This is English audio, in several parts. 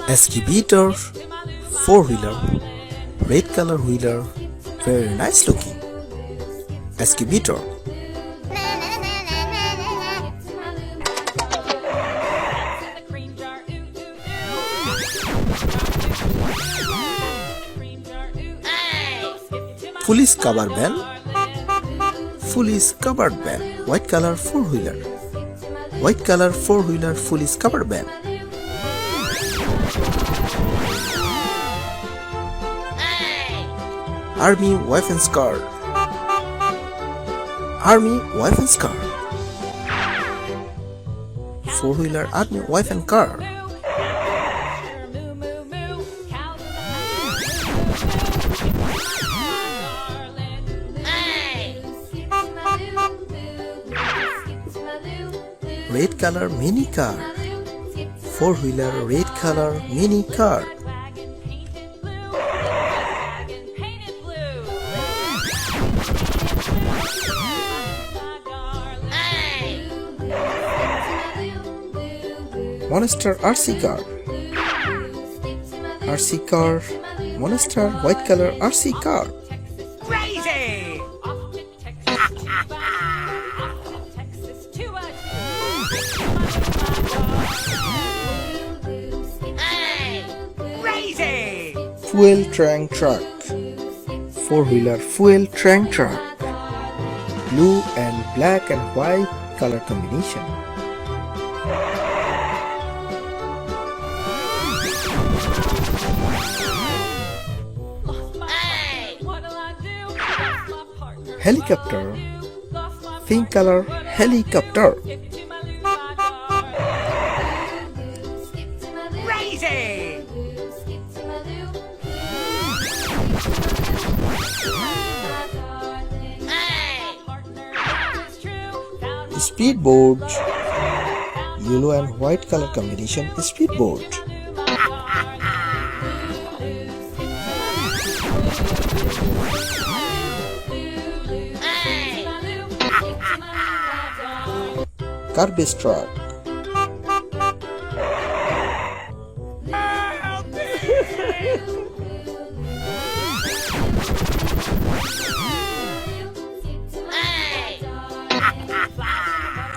Excavator, four-wheeler, red color wheeler, very nice looking. Excavator. Police cover van, police covered van, white color four-wheeler, white color four-wheeler police covered van. Army weapons car, army weapons car, four-wheeler army weapon car. Red color mini car, four-wheeler red color mini car. Monster RC car, RC car, Monster white color RC car. Crazy! Crazy! Fuel tank truck, four-wheeler fuel tank truck, blue and black and white color combination. Helicopter, pink color helicopter. Crazy! Speedboat, yellow and white color combination speedboat. Garbage truck,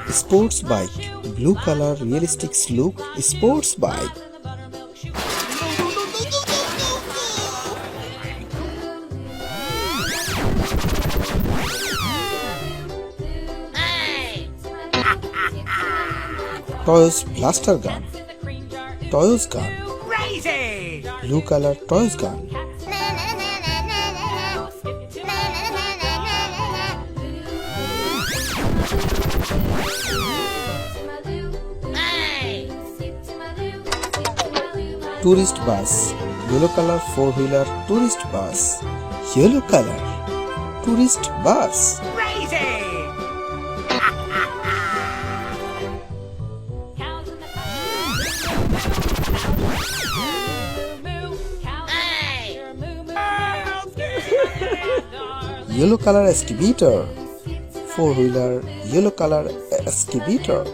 sports bike, blue color realistic look sports bike. Toys blaster gun, Toys gun, Crazy! blue color Toys gun. Tourist bus, yellow color four-wheeler tourist bus, yellow color tourist bus. Crazy! Yellow color excavator, four-wheeler yellow color excavator.